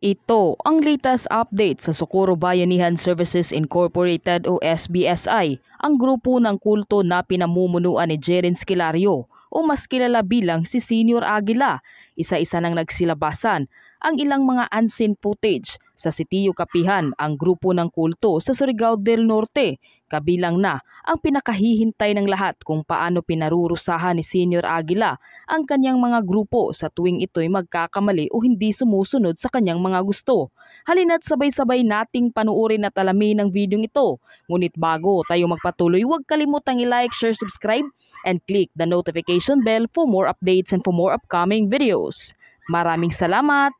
Ito ang latest update sa Socorro Bayanihan Services Incorporated o SBSI, ang grupo ng kulto na pinamumunuan ni Jeren Esquilario o mas kilala bilang si Senior Aguila. Isa-isa nang nagsilabasan ang ilang mga unseen footage sa Sitio Kapihan, ang grupo ng kulto sa Surigao del Norte. Kabilang na ang pinakahihintay ng lahat kung paano pinarurusahan ni Senior Aguila ang kanyang mga grupo sa tuwing ito'y magkakamali o hindi sumusunod sa kanyang mga gusto. Halina't sabay-sabay nating panuorin at alamin ang videong ito. Ngunit bago tayo magpatuloy, huwag kalimutang i-like, share, subscribe, and click the notification bell for more updates and for more upcoming videos. Maraming salamat!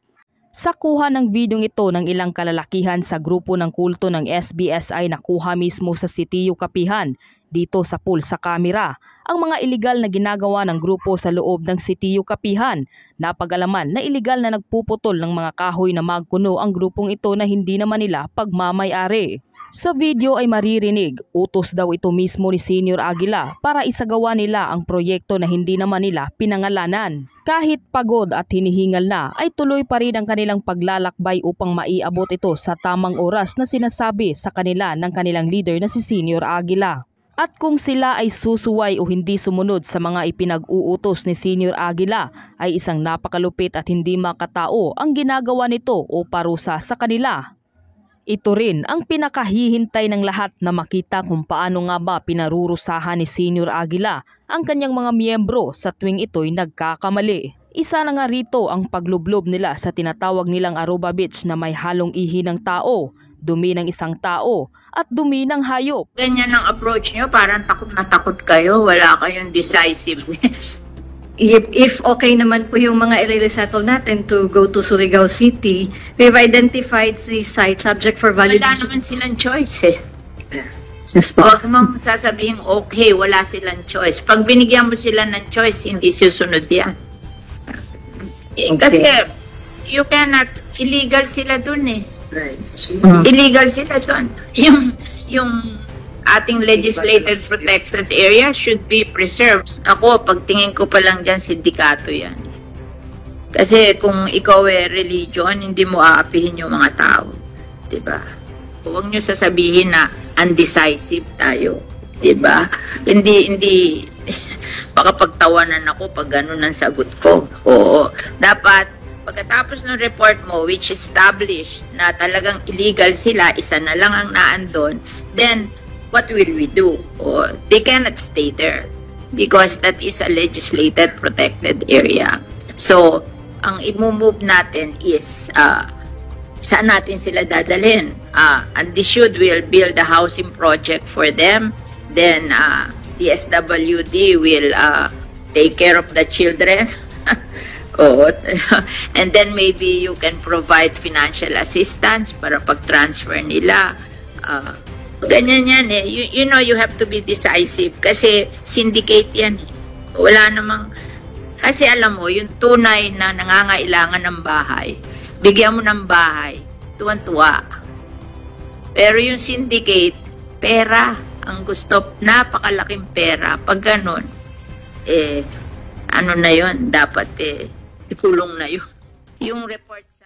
Sa kuha ng videong ito ng ilang kalalakihan sa grupo ng kulto ng SBSI na kuha mismo sa Sitio Kapihan, dito sa pool sa kamera, ang mga iligal na ginagawa ng grupo sa loob ng Sitio Kapihan. Napag-alaman na iligal na nagpuputol ng mga kahoy na magkuno ang grupong ito na hindi naman nila pagmamay-ari. Sa video ay maririnig, utos daw ito mismo ni Senior Aguila para isagawa nila ang proyekto na hindi naman nila pinangalanan. Kahit pagod at hinihingal na, ay tuloy pa rin ang kanilang paglalakbay upang maiabot ito sa tamang oras na sinasabi sa kanila ng kanilang leader na si Senior Aguila. At kung sila ay susuway o hindi sumunod sa mga ipinag-uutos ni Senior Aguila, ay isang napakalupit at hindi makatao ang ginagawa nito o parusa sa kanila. Ito rin ang pinakahihintay ng lahat na makita kung paano nga ba pinarurusahan ni Senior Aguila ang kanyang mga miyembro sa tuwing ito'y nagkakamali. Isa na nga rito ang paglublob nila sa tinatawag nilang Aruba Beach na may halong ihi ng tao, dumi ng isang tao, at dumi ng hayop. Ganyan ang approach nyo, parang takot na takot kayo, wala kayong decisiveness. If okay naman po yung mga i-resettle natin to go to Surigao City, we've identified 3 sites subject for validation. Wala naman silang choice eh. Yes po. Huwag mong sasabihin, okay, wala silang choice. Pag binigyan mo sila ng choice, hindi susunod yan. Kasi, you cannot, illegal sila dun eh. Illegal sila dun. Yung ating legislated protected area should be preserved. Ako, pagtingin ko pa lang dyan, sindikato yan. Kasi kung ikaw religion, hindi mo aapihin yung mga tao. Diba? Huwag nyo sasabihin na undecisive tayo. Diba? Hindi, baka pagtawanan ako pag gano'n ang sagot ko. Oo. Dapat, pagkatapos ng report mo, which established na talagang illegal sila, isa na lang ang naandon, then, what will we do? They cannot stay there because that is a legislated protected area. So, ang i-move natin is saan natin sila dadalhin? And this will build a housing project for them. Then, the SWD will take care of the children. And then maybe you can provide financial assistance para pag-transfer nila. Ganyan yan eh. You know, you have to be decisive kasi syndicate yan eh. Wala namang, kasi alam mo, yung tunay na nangangailangan ng bahay, bigyan mo ng bahay, tuwan-tuwa. Pero yung syndicate, pera, ang gusto, napakalaking pera. Pag ganun, ano na yun, dapat ikulong na yun. Yung reports